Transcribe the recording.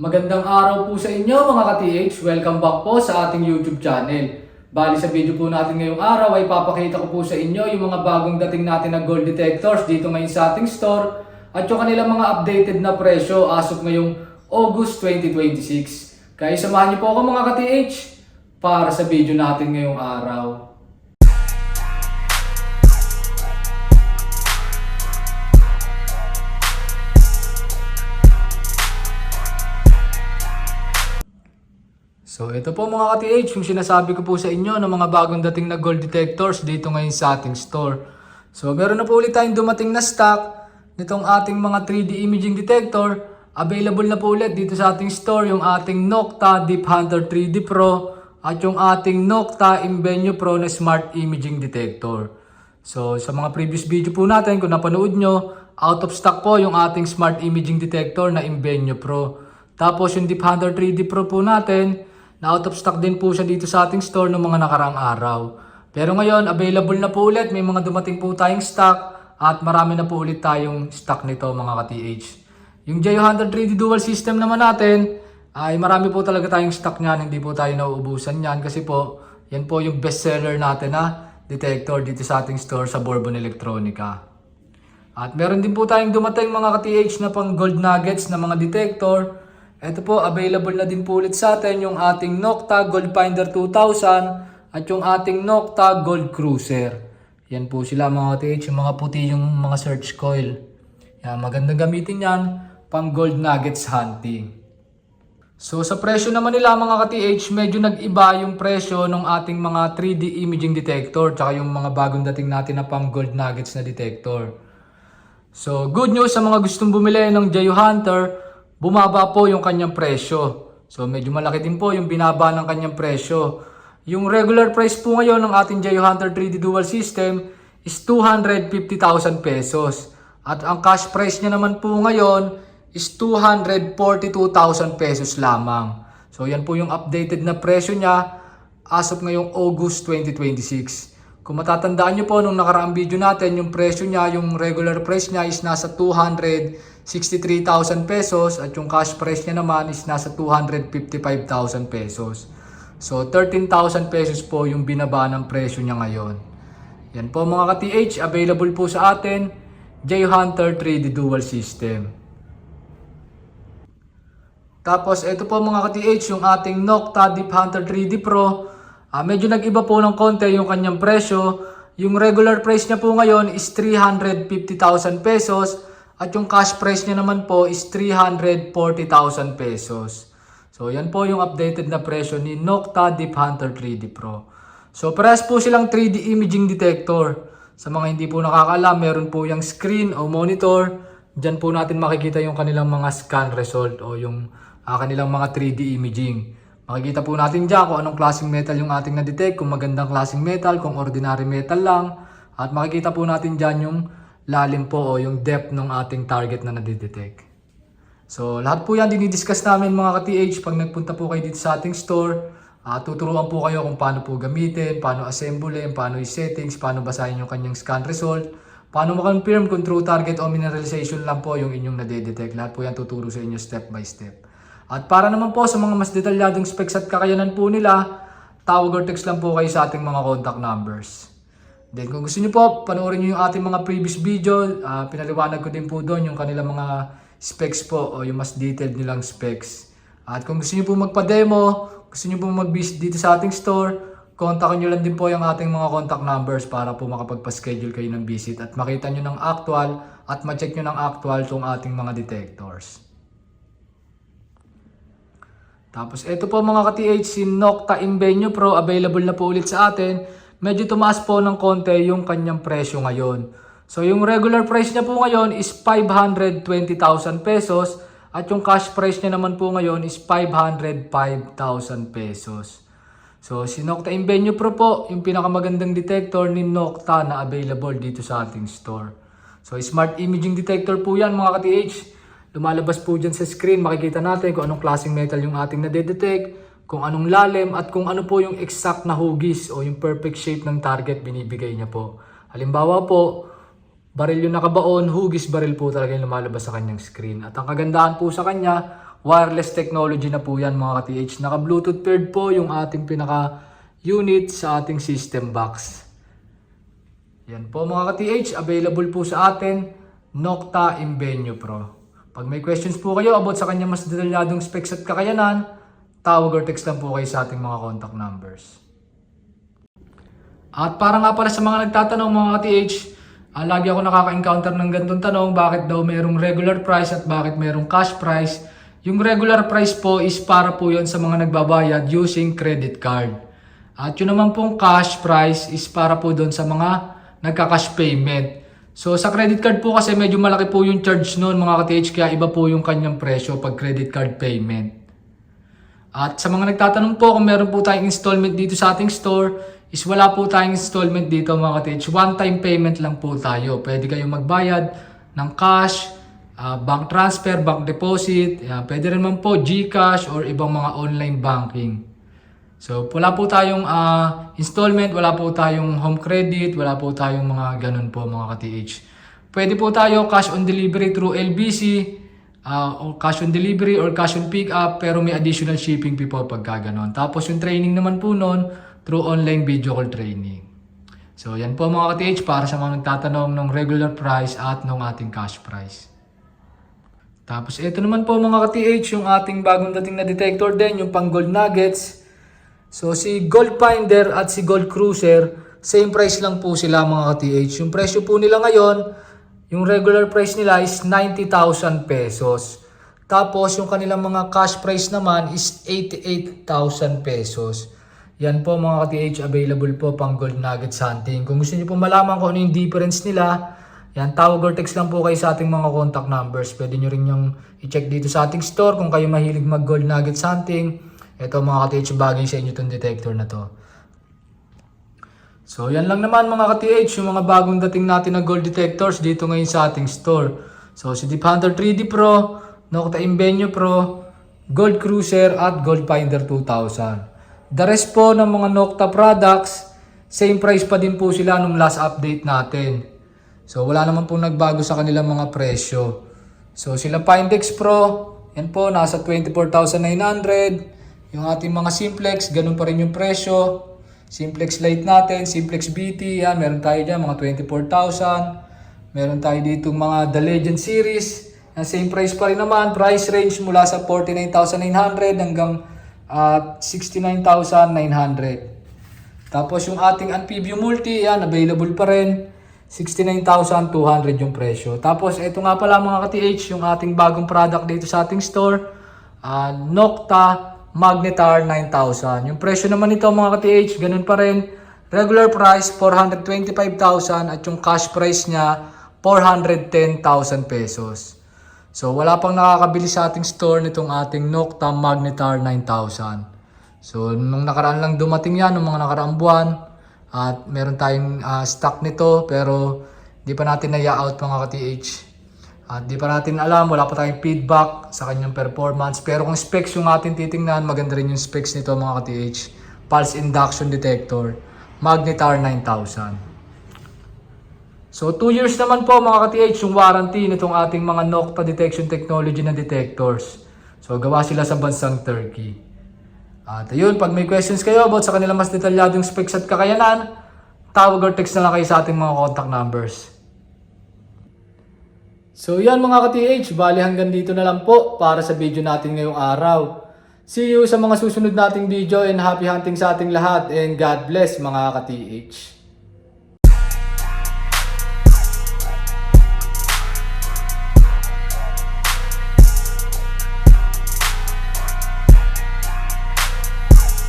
Magandang araw po sa inyo mga ka-TH. Welcome back po sa ating YouTube channel. Bali sa video po natin ngayong araw ay papakita ko po sa inyo yung mga bagong dating natin na gold detectors dito ngayon sa ating store at yung kanilang mga updated na presyo as of ngayong August 2026. Kaya samahan niyo po ako mga ka-TH para sa video natin ngayong araw. So ito po mga ka-TH, yung sinasabi ko po sa inyo ng mga bagong dating na gold detectors dito ngayon sa ating store. So meron na po ulit tayong dumating na stock nitong ating mga 3D imaging detector. Available na po ulit dito sa ating store yung ating Nokta Deep Hunter 3D Pro at yung ating Nokta Invenio Pro na Smart Imaging Detector. So sa mga previous video po natin, kung napanood nyo, out of stock po yung ating Smart Imaging Detector na Invenio Pro. Tapos yung Deep Hunter 3D Pro po natin, na out of stock din po siya dito sa ating store ng mga nakaraang araw. Pero ngayon, available na po ulit. May mga dumating po tayong stock at marami na po ulit tayong stock nito mga ka-TH. Yung J100 3D Dual System naman natin, ay marami po talaga tayong stock niyan. Hindi po tayo nauubusan niyan kasi po, yan po yung best seller natin na detector dito sa ating store sa Bourbon Electronica. At meron din po tayong dumating mga ka-TH na pang gold nuggets na mga detector. Ito po, available na din po ulit sa atin yung ating Nokta Gold Finder 2000 at yung ating Nokta Gold Cruiser. Yan po sila mga ka-TH, yung mga puti yung mga search coil. Yan, magandang gamitin yan pang gold nuggets hunting. So sa presyo naman nila mga ka-TH, medyo nag-iba yung presyo ng ating mga 3D imaging detector tsaka yung mga bagong dating natin na pang gold nuggets na detector. So good news sa mga gustong bumili ng J Hunter, bumaba po yung kanyang presyo. So medyo malaki din po yung binaba ng kanyang presyo. Yung regular price po ngayon ng ating J Hunter 3D Dual System is 250,000 pesos. At ang cash price niya naman po ngayon is 242,000 pesos lamang. So yan po yung updated na presyo niya as of ngayong August 2026. Kung matatandaan nyo po nung nakaraang video natin, yung presyo niya, yung regular price niya is nasa 263,000 pesos at yung cash price niya naman is nasa 255,000 pesos. So 13,000 pesos po yung binaba ng presyo niya ngayon. Yan po mga ka-TH, available po sa atin, J Hunter 3D Dual System. Tapos ito po mga ka-TH, yung ating Nokta Deep Hunter 3D Pro. Medyo nag-iba po ng konti yung kanyang presyo. Yung regular price niya po ngayon is 350,000 pesos at yung cash price niya naman po is 340,000 pesos. So yan po yung updated na presyo ni Nokta Deep Hunter 3D Pro. So parehas po silang 3D imaging detector. Sa mga hindi po nakakaalam, meron po yung screen o monitor. Diyan po natin makikita yung kanilang mga scan result o yung kanilang mga 3D imaging. Makikita po natin dyan kung anong klaseng metal yung ating na-detect, kung magandang klaseng metal, kung ordinary metal lang. At makikita po natin dyan yung lalim po o yung depth ng ating target na na-detect. So lahat po yan dinidiscuss namin mga ka-TH pag nagpunta po kayo dito sa ating store. Tuturuan po kayo kung paano po gamitin, paano assemblein, paano i-settings, paano basahin yung kanyang scan result, paano ma-confirm kung true target o mineralization lang po yung inyong na-detect. Lahat po yan tuturo sa inyo step by step. At para naman po sa mga mas detalyadong specs at kakayanan po nila, tawag or text lang po kayo sa ating mga contact numbers. Then kung gusto niyo po, panoorin niyo yung ating mga previous video. Pinaliwanag ko din po doon yung kanilang mga specs po o yung mas detailed nilang specs. At kung gusto niyo po magpa-demo, gusto niyo po mag-visit dito sa ating store, kontakin niyo lang din po yung ating mga contact numbers para po makapagpa-schedule kayo ng visit at makita niyo ng actual at ma-check niyo ng actual itong ating mga detectors. Tapos ito po mga ka-TH, si Nokta Invenio Pro, available na po ulit sa atin. Medyo tumaas po ng konti yung kanyang presyo ngayon. So yung regular price niya po ngayon is 520,000 pesos at yung cash price niya naman po ngayon is 505,000 pesos. So si Nokta Invenio Pro po, yung pinakamagandang detector ni Nokta na available dito sa ating store. So smart imaging detector po yan mga ka-TH. Lumalabas po dyan sa screen, makikita natin kung anong klaseng metal yung ating na-detect, kung anong lalim, at kung ano po yung exact na hugis o yung perfect shape ng target binibigay niya po. Halimbawa po, baril yung nakabaon, hugis baril po talaga yung lumalabas sa kanyang screen. At ang kagandahan po sa kanya, wireless technology na po yan mga ka-TH. Naka-Bluetooth paired po yung ating pinaka-unit sa ating system box. Yan po mga ka-TH, available po sa atin, Nocta Invenio Pro. Pag may questions po kayo about sa kanyang mas detalyadong specs at kakayanan, tawag or text lang po kayo sa ating mga contact numbers. At para nga pala sa mga nagtatanong mga ka-TH, lagi ako nakaka-encounter ng ganitong tanong, bakit daw mayroong regular price at bakit mayroong cash price. Yung regular price po is para po yon sa mga nagbabayad using credit card. At yun naman pong cash price is para po doon sa mga nagka-cash payment. So sa credit card po kasi medyo malaki po yung charge noon mga ka-TH, kaya iba po yung kanyang presyo pag credit card payment. At sa mga nagtatanong po kung meron po tayong installment dito sa ating store, is wala po tayong installment dito mga ka-TH. One-time payment lang po tayo. Pwede kayong magbayad ng cash, bank transfer, bank deposit, pwede rin man po GCash or ibang mga online banking. So wala po tayong installment, wala po tayong home credit, wala po tayong mga ganun po mga ka-TH. Pwede po tayo cash on delivery through LBC, o cash on delivery or cash on pick up, pero may additional shipping fee po pagka ganun. Tapos yung training naman po nun, through online video call training. So yan po mga ka-TH para sa mga nagtatanong ng regular price at ng ating cash price. Tapos ito naman po mga ka-TH yung ating bagong dating na detector din, yung pang gold nuggets. So si Gold Finder at si Gold Cruiser, same price lang po sila mga ka-TH. Yung presyo po nila ngayon, yung regular price nila is 90,000 pesos. Tapos yung kanilang mga cash price naman is 88,000 pesos. Yan po mga ka-TH, available po pang gold nuggets hunting. Kung gusto niyo po malaman kung ano yung difference nila, yan, tawag or text lang po kayo sa ating mga contact numbers. Pwede nyo rin yung i-check dito sa ating store kung kayo mahilig mag gold nuggets hunting. Ito mga ka-TH, bagay sa inyo itong detector na to. So yan lang naman mga ka-TH, yung mga bagong dating natin na gold detectors dito ngayon sa ating store. So si Deep Hunter 3D Pro, Nocta Invenio Pro, Gold Cruiser at Gold Finder 2000. The rest po ng mga Nocta products, same price pa din po sila nung last update natin. So wala naman po nagbago sa kanilang mga presyo. So sila Findex Pro, yan po nasa 24,900. Yung ating mga Simplex, ganun pa rin yung presyo. Simplex Lite natin, Simplex BT, yan, meron tayo dyan mga 24,000. Meron tayo dito mga The Legend Series, yan, same price pa rin naman. Price range mula sa 49,900 hanggang 69,900. Tapos yung ating Amphibio Multi, yan, available pa rin. 69,200 yung presyo. Tapos ito nga pala mga ka-TH, yung ating bagong product dito sa ating store, Nocta Magnetar 9,000. Yung presyo naman nito mga ka-TH, ganun pa rin. Regular price 425,000 at yung cash price niya 410,000 pesos. So wala pang nakakabili sa ating store nitong ating Nocta Magnetar 9,000. So nung nakaraan lang dumating yan, nung mga nakaraang buwan. At meron tayong stock nito pero di pa natin na-out mga ka-TH. At di pa natin alam, wala pa tayong feedback sa kanyang performance. Pero kung specs yung ating titingnan, maganda rin yung specs nito mga ka-TH. Pulse Induction Detector, Magnetar 9,000. So 2 years naman po mga ka-TH yung warranty nitong ating mga Nocta detection technology na detectors. So gawa sila sa bansang Turkey. At ayun, pag may questions kayo about sa kanilang mas detalyadong specs at kakayanan, tawag or text na lang kayo sa ating mga contact numbers. So yan mga ka-TH, bali hanggang dito na lang po para sa video natin ngayong araw. See you sa mga susunod nating video and happy hunting sa ating lahat and God bless mga ka-TH.